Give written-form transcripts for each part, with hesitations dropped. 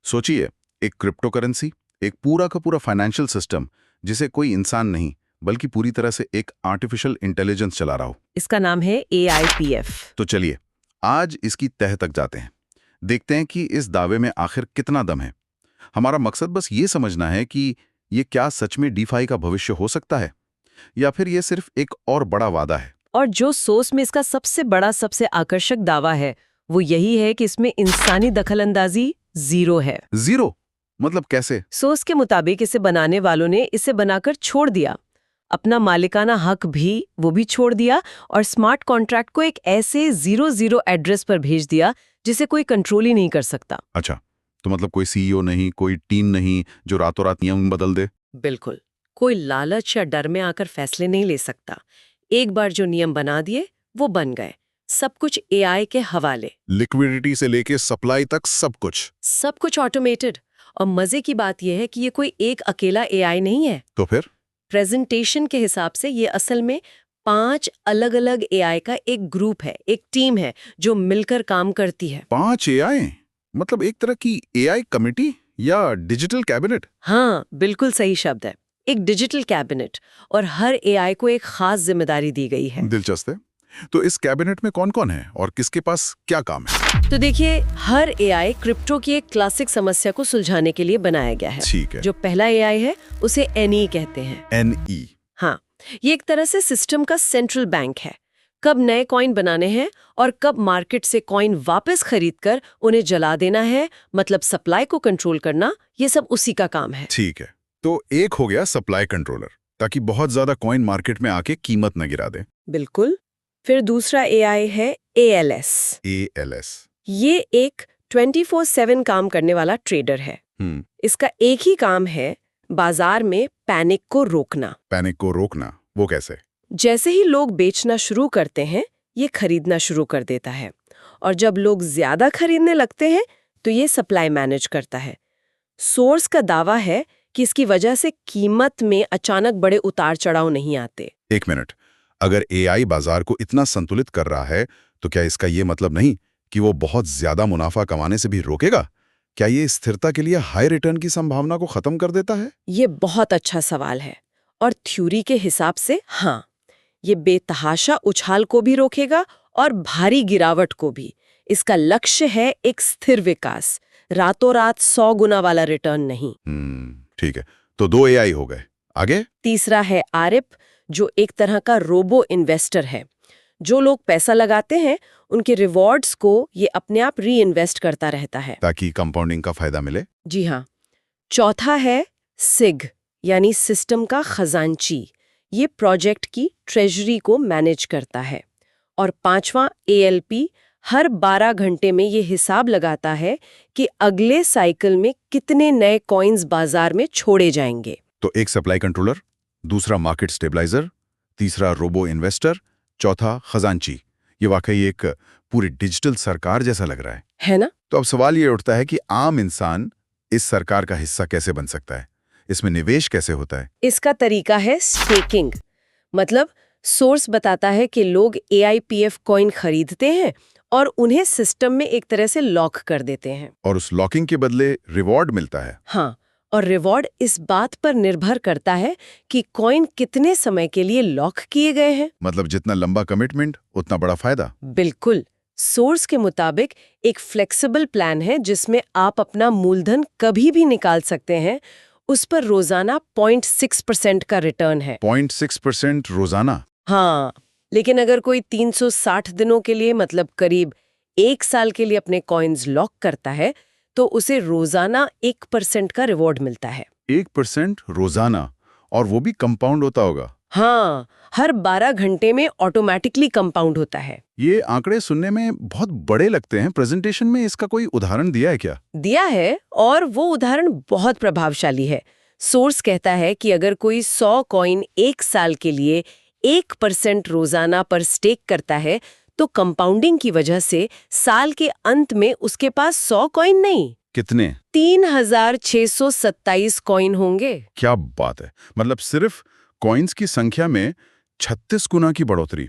सोचिए, एक crypto currency, एक पूरा का पूरा फाइनेंशियल सिस्टम जिसे कोई इंसान नहीं बल्कि पूरी तरह से एक आर्टिफिशियल इंटेलिजेंस चला रहा हो। इसका नाम है AIPF। तो चलिए आज इसकी तह तक जाते हैं, देखते हैं कि इस दावे में आखिर कितना दम है। हमारा मकसद बस ये समझना है कि ये क्या सच में डीफाई का भविष्य हो सकता है या फिर ये सिर्फ एक और बड़ा वादा है। और जो सोर्स में इसका सबसे बड़ा सबसे आकर्षक दावा है वो यही है कि इसमें इंसानी दखलंदाजी जीरो है। जीरो मतलब कैसे? सोर्स के मुताबिक इसे बनाने वालों ने इसे बनाकर छोड़ दिया, अपना मालिकाना हक भी वो भी छोड़ दिया और स्मार्ट कॉन्ट्रैक्ट को एक ऐसे 00 एड्रेस पर भेज दिया जिसे कोई कंट्रोल ही नहीं कर सकता। अच्छा, तो मतलब कोई सीईओ नहीं, कोई टीम नहीं जो रातों रात नियम बदल दे। बिल्कुल, कोई लालच या डर में आकर फैसले नहीं ले सकता। एक बार जो नियम बना दिए वो बन गए, सब कुछ AI के हवाले, लिक्विडिटी से लेके सप्लाई तक सब कुछ ऑटोमेटेड। और मजे की बात यह है कि ये कोई एक अकेला AI नहीं है। तो फिर प्रेजेंटेशन के हिसाब से ये असल में 5 अलग-अलग AI का एक ग्रुप है, एक टीम है जो मिलकर काम करती है। 5 एआई मतलब एक तरह की एआई कमिटी या डिजिटल कैबिनेट? हाँ, बिल्कुल सही शब्द है, एक डिजिटल कैबिनेट, और हर AI को एक खास जिम्मेदारी दी गई है। दिलचस्प है। तो इस कैबिनेट में कौन-कौन है और किसके पास क्या काम है? तो देखिए, हर AI क्रिप्टो की एक क्लासिक समस्या को सुलझाने के लिए बनाया गया है। ठीक है। जो पहला AI है उसे NE कहते हैं। NE। हाँ, ये एक तरह से सिस्टम का सेंट्रल बैंक है। कब नए कॉइन बनाने हैं और कब मार्केट से कॉइन वापस खरीदकर उन्हें जला देना है, मतलब सप्लाई को कंट्रोल करना, ये सब उसी का काम है। ठीक है, तो एक हो गया सप्लाई कंट्रोलर, ताकि बहुत ज्यादा कॉइन मार्केट में आके कीमत न गिरा दे। बिल्कुल। फिर दूसरा AI है ALS। ALS। ये एक 24/7 काम करने वाला ट्रेडर है। इसका एक ही काम है, बाजार में पैनिक को रोकना। पैनिक को रोकना? वो कैसे? जैसे ही लोग बेचना शुरू करते हैं, ये खरीदना शुरू कर देता है, और जब लोग ज्यादा खरीदने लगते हैं तो ये सप्लाई मैनेज करता है। सोर्स का दावा है कि इसकी वजह से कीमत में अचानक बड़े उतार चढ़ाव नहीं आते। एक मिनट, अगर एआई बाजार को इतना संतुलित कर रहा है तो क्या इसका ये मतलब नहीं कि वो बहुत ज्यादा मुनाफा कमाने से भी रोकेगा? क्या ये स्थिरता के लिए हाई रिटर्न की संभावना को खत्म कर देता है? ये बहुत अच्छा सवाल है, और थ्योरी के हिसाब से हाँ, ये बेतहाशा उछाल को भी रोकेगा और भारी गिरावट को भी। इसका लक्ष्य है एक स्थिर विकास, रातों रात 100 गुना वाला रिटर्न नहीं। ठीक है, तो 2 एआई हो गए। आगे? तीसरा है ARIP, जो एक तरह का रोबो इन्वेस्टर है। जो लोग पैसा लगाते हैं उनके रिवॉर्ड्स को ये अपने आप री इन्वेस्ट करता रहता है, ताकि कंपाउंडिंग का फायदा मिले। जी हाँ। चौथा है SIG, यानी सिस्टम का खजांची। ये प्रोजेक्ट की ट्रेजरी को मैनेज करता है। और पांचवा ALP, हर 12 घंटे में ये हिसाब लगाता है कि अगले साइकिल में कितने नए कॉइन्स बाजार में छोड़े जाएंगे। तो एक सप्लाई कंट्रोलर, दूसरा मार्केट स्टेबलाइजर, तीसरा रोबो इन्वेस्टर, चौथा खजांची। ये वाकई एक पूरी डिजिटल सरकार जैसा लग रहा है ना? तो अब सवाल ये उठता है कि आम इंसान इस सरकार का हिस्सा कैसे बन सकता है? इसमें निवेश कैसे होता है? इसका तरीका है स्टेकिंग। मतलब सोर्स बताता है कि लोग AIPF कॉइन खरीदते हैं और उन्हें सिस्टम में एक तरह से लॉक कर देते हैं। और उस लॉकिंग के बदले रिवॉर्ड मिलता है। हाँ, और रिवॉर्ड इस बात पर निर्भर करता है कि कॉइन कितने समय के लिए लॉक किए गए हैं। मतलब जितना लंबा कमिटमेंट उतना बड़ा फायदा। बिल्कुल। सोर्स के मुताबिक एक फ्लेक्सिबल प्लान है जिसमें आप अपना मूलधन कभी भी निकाल सकते हैं। उस पर रोजाना 0.6% का रिटर्न है। 0.6% रोजाना? हाँ, लेकिन अगर कोई 360 दिनों के लिए, मतलब करीब 1 साल के लिए अपने कॉइन्स लॉक करता है तो उसे रोजाना 1% का रिवॉर्ड मिलता है। 1% रोजाना? और वो भी कंपाउंड होता होगा? हाँ, हर 12 घंटे में ऑटोमेटिकली कंपाउंड होता है। ये आंकड़े सुनने में बहुत बड़े लगते हैं। प्रेजेंटेशन में इसका कोई उदाहरण दिया है क्या? दिया है, और वो उदाहरण बहुत प्रभावशाली है। सोर्स कहता है कि अगर कोई 100 कॉइन 1 साल के लिए 1% रोजाना पर स्टेक करता है तो कंपाउंडिंग की वजह से साल के अंत में उसके पास 100 कॉइन नहीं, कितने? 3627 कॉइन होंगे। क्या बात है! मतलब सिर्फ कॉइन्स की संख्या में 36 गुना की बढ़ोतरी।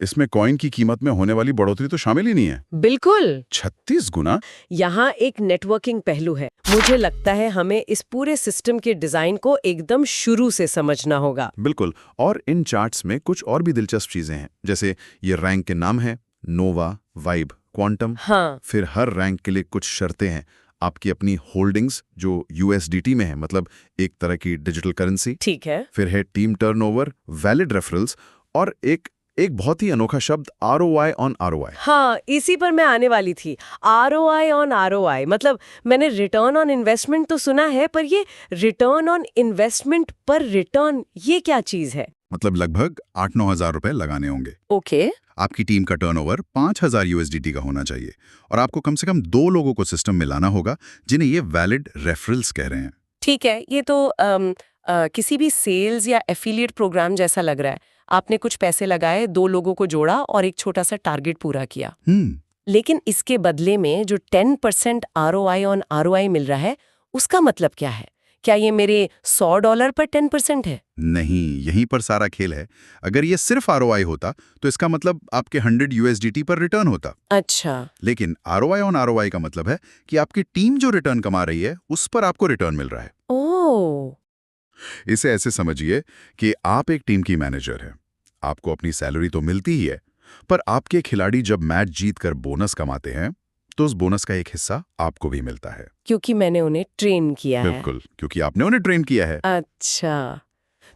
इसमें कॉइन की कीमत में होने वाली बढ़ोतरी तो शामिल ही नहीं है। बिल्कुल। 36 गुना? यहाँ एक नेटवर्किंग पहलू है। मुझे लगता है हमें इस पूरे सिस्टम के डिजाइन को एकदम शुरू से समझना होगा। बिल्कुल। और इन चार्ट्स में कुछ और भी दिलचस्प चीजें हैं, जैसे ये रैंक के नाम है, नोवा, वाइब, क्वांटम। हाँ। फिर हर रैंक के लिए कुछ शर्तें हैं। आपकी अपनी होल्डिंग्स जो USDT में है, मतलब एक तरह की डिजिटल करेंसी। ठीक है। फिर है टीम टर्नओवर, वैलिड रेफरल्स और एक बहुत ही अनोखा शब्द ROI ऑन ROI। हाँ, इसी पर मैं आने वाली थी। ROI ऑन ROI, मतलब मैंने रिटर्न ऑन इन्वेस्टमेंट तो सुना है, पर ये रिटर्न ऑन इन्वेस्टमेंट पर रिटर्न, ये क्या चीज है? मतलब लगभग 8-9 हज़ार रुपए लगाने होंगे। ओके। आपकी टीम का टर्नओवर 5,000 USDT का होना चाहिए और आपको कम से कम 2 लोगों को सिस्टम में लाना होगा जिन्हें ये वैलिड रेफरल्स कह रहे हैं। ठीक है, ये तो किसी भी सेल्स या एफिलिएट प्रोग्राम जैसा लग रहा है। आपने कुछ पैसे लगाए, 2 लोगों को जोड़ा और एक छोटा सा टारगेट पूरा किया। लेकिन इसके बदले में जो 10% ROI ऑन ROI मिल रहा है, उसका मतलब क्या है? क्या ये मेरे $100 पर 10% है? नहीं, यहीं पर सारा खेल है। अगर ये सिर्फ ROI होता तो इसका मतलब आपके 100 USDT पर रिटर्न होता। अच्छा। लेकिन ROI ऑन ROI का मतलब है कि आपकी टीम जो रिटर्न कमा रही है उस पर आपको रिटर्न मिल रहा है। ओह। इसे ऐसे समझिए कि आप एक टीम की मैनेजर हैं। आपको अपनी सैलरी तो मिलती ही है, पर आपके खिलाड़ी जब मैच जीतकर बोनस कमाते हैं तो उस बोनस का एक हिस्सा आपको भी मिलता है। क्योंकि मैंने उन्हें ट्रेन किया है। बिल्कुल, क्योंकि आपने उन्हें ट्रेन किया है। अच्छा,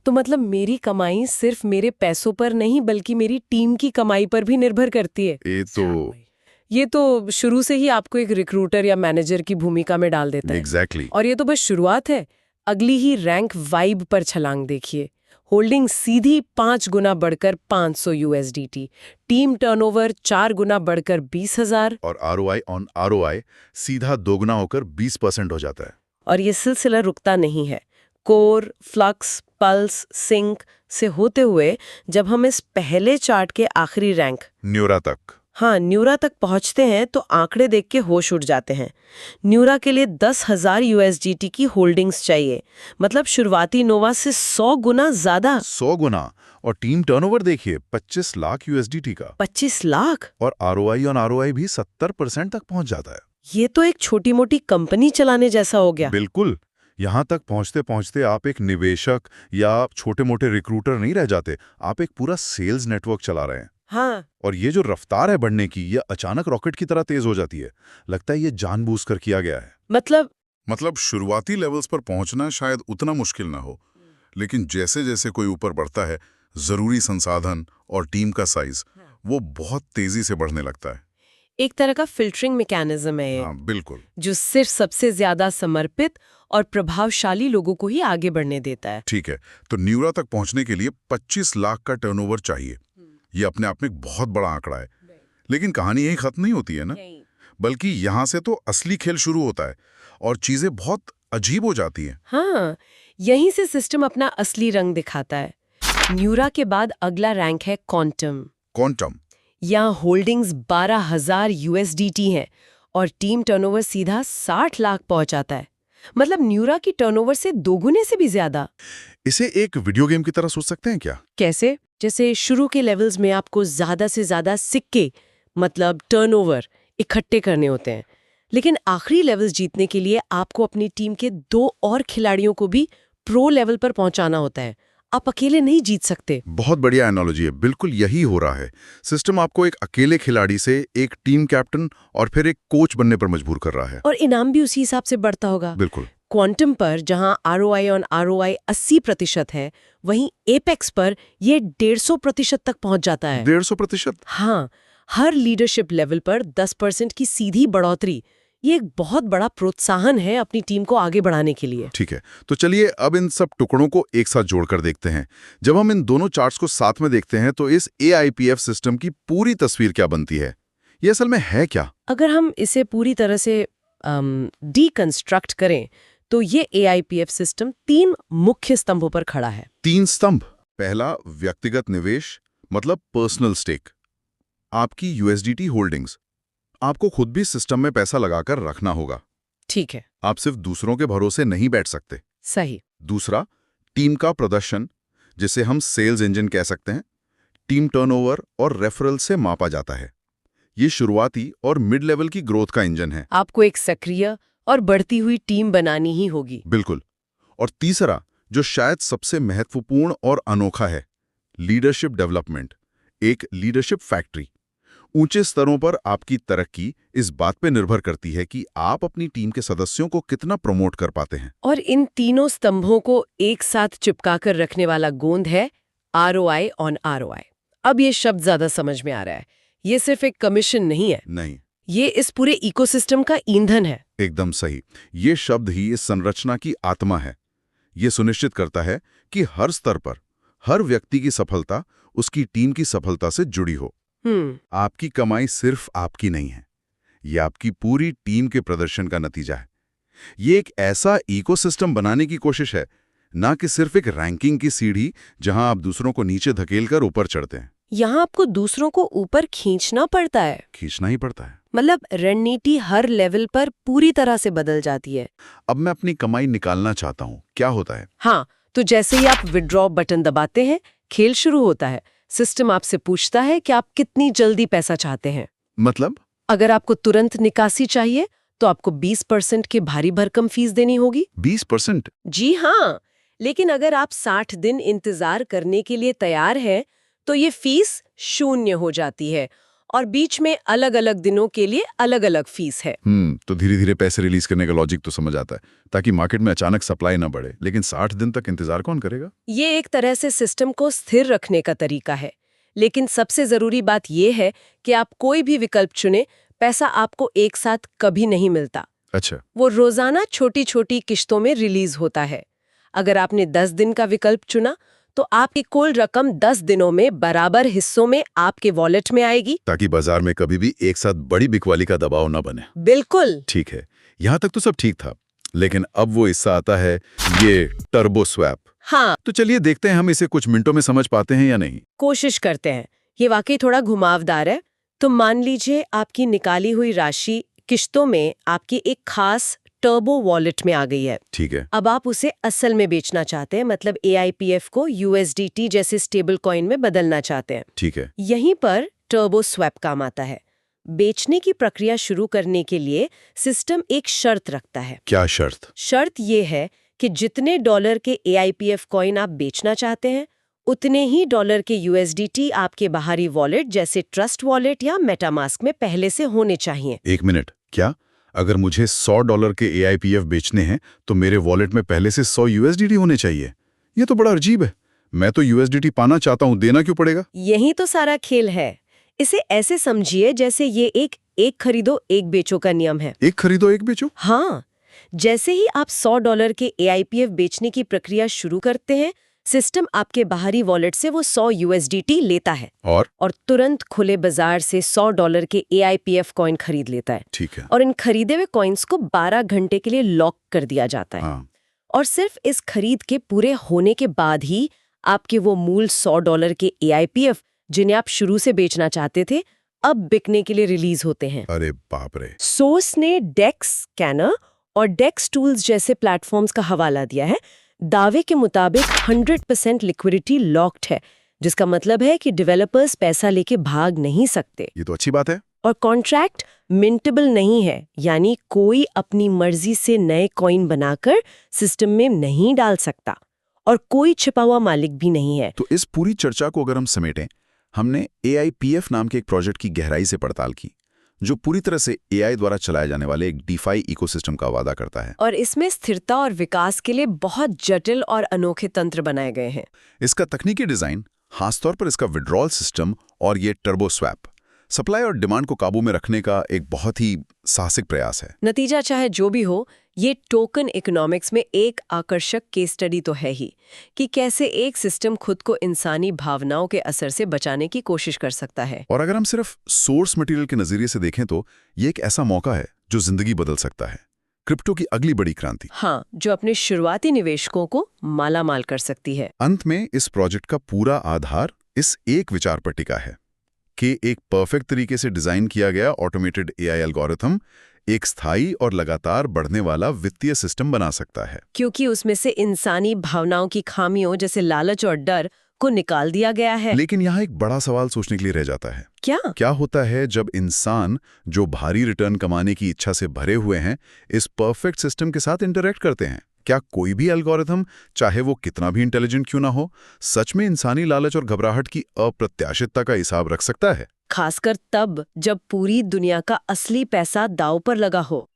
तो मतलब मेरी कमाई सिर्फ मेरे पैसों पर नहीं बल्कि मेरी टीम की कमाई पर भी निर्भर करती है। ये तो शुरू से ही आपको एक रिक्रूटर या मैनेजर की भूमिका में डाल देता है। एग्जैक्टली। और ये तो बस शुरुआत है। अगली ही रैंक वाइब पर छलांग देखिए। होल्डिंग सीधी 5 गुना बढ़कर 500 USDT, टीम टर्नओवर 4 गुना बढ़कर 20,000 और ROI ऑन ROI सीधा दोगुना होकर 20% हो जाता है। और ये सिलसिला रुकता नहीं है। कोर, फ्लक्स, पल्स, सिंक से होते हुए जब हम इस पहले चार्ट के आखिरी रैंक न्यूरा तक, हाँ, न्यूरा तक पहुंचते हैं तो आंकड़े देख के होश उड़ जाते हैं। न्यूरा के लिए 10,000 USDT की होल्डिंग्स चाहिए, मतलब शुरुआती नोवा से 100 गुना ज्यादा। 100 गुना। और टीम टर्नओवर देखिए 25 लाख USDT का। 25 लाख? और ROI ऑन ROI भी 70% तक पहुंच जाता है। ये तो एक छोटी मोटी कंपनी चलाने जैसा हो गया। बिल्कुल। यहां तक पहुंचते पहुंचते आप एक निवेशक या छोटे मोटे रिक्रूटर नहीं रह जाते, आप एक पूरा सेल्स नेटवर्क चला रहे हैं। हाँ। और ये जो रफ्तार है बढ़ने की, ये अचानक रॉकेट की तरह तेज हो जाती है। लगता है ये जानबूझकर किया गया है। मतलब शुरुआती लेवल्स पर पहुंचना शायद उतना मुश्किल ना हो, लेकिन जैसे जैसे कोई ऊपर बढ़ता है, जरूरी संसाधन और टीम का साइज वो बहुत तेजी से बढ़ने लगता है। एक तरह का फिल्टरिंग मैकेनिज्म है ये। हाँ, बिल्कुल। जो सिर्फ सबसे ज्यादा समर्पित और प्रभावशाली लोगों को ही आगे बढ़ने देता है। ठीक है, तो न्यूरा तक पहुंचने के लिए 25 लाख का टर्नओवर चाहिए। ये अपने आप में एक बहुत बड़ा आंकड़ा है। लेकिन कहानी यही खत्म नहीं होती है ना, बल्कि यहाँ से तो असली खेल शुरू होता है और चीजें बहुत अजीब हो जाती हैं। हाँ, यहीं से सिस्टम अपना असली रंग दिखाता है। न्यूरा के बाद अगला रैंक है क्वांटम। यहाँ होल्डिंग्स 12,000 USDT हैं और टीम टर्नओवर सीधा 60 लाख पहुंचाता है। मतलब न्यूरा की टर्नओवर से 2 गुने से भी ज्यादा। इसे एक वीडियो गेम की तरह सोच सकते हैं क्या? कैसे? जैसे शुरू के लेवल्स में आपको ज्यादा से ज्यादा सिक्के, मतलब टर्नओवर, इकट्ठे करने होते हैं, लेकिन आखिरी लेवल्स जीतने के लिए आपको अपनी टीम के 2 और खिलाड़ियों को भी प्रो लेवल पर पहुंचाना होता है। आप अकेले नहीं जीत सकते। बहुत बढ़िया एनालॉजी है। बिल्कुल यही हो रहा है। सिस्टम आपको एक अकेले खिलाड़ी से एक टीम कैप्टन और फिर एक कोच बनने पर मजबूर कर रहा है। और इनाम भी उसी हिसाब से बढ़ता होगा। बिल्कुल। क्वांटम पर जहां ROI ऑन ROI 80% है, वहीं एपेक्स पर ये 150% तक पहुंच जाता है। 150%? हाँ, हर लीडरशिप लेवल पर 10% की सीधी बढ़ोतरी, ये एक बहुत बड़ा प्रोत्साहन है अपनी टीम को आगे बढ़ाने के लिए। ठीक है, तो चलिए अब इन सब टुकड़ों को एक साथ जोड़कर देखते हैं। जब हम इन दोनों चार्ट्स को साथ में देखते हैं तो इस AIPF सिस्टम की पूरी तस्वीर क्या बनती है? ये असल में है क्या? अगर हम इसे पूरी तरह से डीकंस्ट्रक्ट करें तो ये AIPF सिस्टम 3 मुख्य स्तंभों पर खड़ा है। 3 स्तंभ। पहला, व्यक्तिगत निवेश, मतलब पर्सनल स्टेक। आपकी USDT होल्डिंग्स। आपको खुद भी सिस्टम में पैसा लगाकर रखना होगा। ठीक है। आप सिर्फ दूसरों के भरोसे नहीं बैठ सकते। सही। दूसरा, टीम का प्रदर्शन, जिसे हम सेल्स इंजन कह सकते हैं। टीम टर्नओवर और रेफरल से मापा जाता है। ये शुरुआती और मिड लेवल की ग्रोथ का इंजन है। आपको एक सक्रिय और बढ़ती हुई टीम बनानी ही होगी। बिल्कुल। और तीसरा, जो शायद सबसे महत्वपूर्ण और अनोखा है, लीडरशिप डेवलपमेंट, एक लीडरशिप फैक्ट्री। ऊंचे स्तरों पर आपकी तरक्की इस बात पे निर्भर करती है कि आप अपनी टीम के सदस्यों को कितना प्रमोट कर पाते हैं। और इन तीनों स्तंभों को एक साथ चिपकाकर रखने वाला गोंद है ROI ऑन ROI। अब ये शब्द ज्यादा समझ में आ रहा है। ये सिर्फ एक कमीशन नहीं है, नहीं, ये इस पूरे इकोसिस्टम का ईंधन है। एकदम सही। ये शब्द ही इस संरचना की आत्मा है। ये सुनिश्चित करता है कि हर स्तर पर हर व्यक्ति की सफलता उसकी टीम की सफलता से जुड़ी हो। आपकी कमाई सिर्फ आपकी नहीं है, ये आपकी पूरी टीम के प्रदर्शन का नतीजा है। ये एक ऐसा इकोसिस्टम बनाने की कोशिश है, ना कि सिर्फ एक रैंकिंग की सीढ़ी जहां आप दूसरों को नीचे धकेलकर ऊपर चढ़ते हैं। यहाँ आपको दूसरों को ऊपर खींचना पड़ता है। खींचना ही पड़ता है। मतलब रणनीति हर लेवल पर पूरी तरह से बदल जाती है। अब मैं अपनी कमाई निकालना चाहता हूं, क्या होता है? हाँ, तो जैसे ही आप विड्रॉ बटन दबाते हैं, खेल शुरू होता है। सिस्टम आपसे पूछता है कि आप कितनी जल्दी पैसा चाहते हैं। मतलब? अगर आपको तुरंत निकासी चाहिए तो आपको 20% की भारी भरकम फीस देनी होगी। 20%? जी हाँ, लेकिन अगर आप 60 दिन इंतजार करने के लिए तैयार हैं तो ये फीस 0 हो जाती है और बीच में अलग अलग दिनों के लिए अलग अलग फीस है। तो धीरे धीरे पैसे रिलीज करने का लॉजिक तो समझ आता है, ताकि मार्केट में अचानक सप्लाई ना बढ़े। लेकिन 60 दिन तक इंतजार कौन करेगा? ये एक तरह से सिस्टम को स्थिर रखने का तरीका है। लेकिन सबसे जरूरी बात यह है कि आप कोई भी विकल्प चुने, पैसा आपको एक साथ कभी नहीं मिलता। अच्छा। वो रोजाना छोटी छोटी किश्तों में रिलीज होता है। अगर आपने 10 दिन का विकल्प चुना तो आपकी कुल रकम 10 दिनों में बराबर हिस्सों में आपके वॉलेट में आएगी, ताकि बाजार में कभी भी एक साथ बड़ी बिकवाली का दबाव न बने। बिल्कुल ठीक है, यहाँ तक तो सब ठीक था, लेकिन अब वो हिस्सा आता है, ये टर्बो स्वैप। हाँ, तो चलिए देखते हैं हम इसे कुछ मिनटों में समझ पाते हैं या नहीं। कोशिश करते हैं। ये वाकई थोड़ा घुमावदार है। तो मान लीजिए आपकी निकाली हुई राशि किश्तों में आपकी एक खास टर्बो वॉलेट में आ गई है। ठीक है। अब आप उसे असल में बेचना चाहते हैं, मतलब AIPF को USDT जैसे स्टेबल कॉइन में बदलना चाहते हैं। ठीक है। यहीं पर टर्बो स्वैप काम आता है। बेचने की प्रक्रिया शुरू करने के लिए सिस्टम एक शर्त रखता है। क्या शर्त? शर्त ये है कि जितने डॉलर के AIPF कॉइन आप बेचना चाहते हैं, उतने ही डॉलर के USDT आपके बाहरी वॉलेट जैसे ट्रस्ट वॉलेट या मेटामास्क में पहले से होने चाहिए। एक मिनट, क्या अगर मुझे $100 के AIPF बेचने हैं तो मेरे वॉलेट में पहले से 100 USDT होने चाहिए? ये तो बड़ा अजीब है। मैं तो USDT पाना चाहता हूँ, देना क्यों पड़ेगा? यही तो सारा खेल है। इसे ऐसे समझिए जैसे ये एक खरीदो एक बेचो का नियम है। एक खरीदो एक बेचो? हाँ, जैसे ही आप $100 के AIPF बेचने की प्रक्रिया शुरू करते हैं, सिस्टम आपके बाहरी वॉलेट से वो 100 USDT लेता है और तुरंत खुले बाजार से $100 के AIPF कॉइन खरीद लेता है। ठीक है। और इन खरीदे हुए कॉइन्स को 12 घंटे के लिए लॉक कर दिया जाता है। हाँ। और सिर्फ इस खरीद के पूरे होने के बाद ही आपके वो मूल $100 के AIPF, जिन्हें आप शुरू से बेचना चाहते थे, अब बिकने के लिए रिलीज होते हैं। अरे बाप रे। सोर्स ने डेक्स स्कैनर और डेक्स टूल्स जैसे प्लेटफॉर्म्स का हवाला दिया है। दावे के मुताबिक 100% लिक्विडिटी लॉक्ड है, जिसका मतलब है कि डेवलपर्स पैसा लेके भाग नहीं सकते। ये तो अच्छी बात है। और कॉन्ट्रैक्ट मिंटेबल नहीं है, यानी कोई अपनी मर्जी से नए कॉइन बनाकर सिस्टम में नहीं डाल सकता और कोई छिपा हुआ मालिक भी नहीं है। तो इस पूरी चर्चा को अगर हम समेटें, हमने AIPF नाम के एक प्रोजेक्ट की गहराई से पड़ताल की, जो पूरी तरह से AI द्वारा चलाए जाने वाले एक DeFi इकोसिस्टम का वादा करता है। और इसमें स्थिरता और विकास के लिए बहुत जटिल और अनोखे तंत्र बनाए गए हैं। इसका तकनीकी डिजाइन, खासतौर पर इसका विड्रॉल सिस्टम और ये टर्बो स्वैप, सप्लाई और डिमांड को काबू में रखने का एक बहुत ही साहसिक प्रयास है। नतीजा चाहे जो भी हो, ये टोकन इकोनॉमिक्स में एक आकर्षक केस स्टडी तो है ही कि कैसे एक सिस्टम खुद को इंसानी भावनाओं के असर से बचाने की कोशिश कर सकता है। और अगर हम सिर्फ सोर्स मटेरियल के नजरिए से देखें तो ये एक ऐसा मौका है जो जिंदगी बदल सकता है। क्रिप्टो की अगली बड़ी क्रांति। हाँ, जो अपने शुरुआती निवेशकों को मालामाल कर सकती है। अंत में इस प्रोजेक्ट का पूरा आधार इस एक विचार पर टिका है कि एक परफेक्ट तरीके से डिजाइन किया गया ऑटोमेटेड AI एल्गोरिथम एक स्थायी और लगातार बढ़ने वाला वित्तीय सिस्टम बना सकता है, क्योंकि उसमें से इंसानी भावनाओं की खामियों जैसे लालच और डर को निकाल दिया गया है। लेकिन यहाँ एक बड़ा सवाल सोचने के लिए रह जाता है। क्या होता है जब इंसान जो भारी रिटर्न कमाने की इच्छा से भरे हुए हैं इस परफेक्ट सिस्टम के साथ इंटरेक्ट करते हैं? क्या कोई भी एल्गोरिथम, चाहे वो कितना भी इंटेलिजेंट क्यों ना हो, सच में इंसानी लालच और घबराहट की अप्रत्याशितता का हिसाब रख सकता है? खासकर तब जब पूरी दुनिया का असली पैसा दांव पर लगा हो।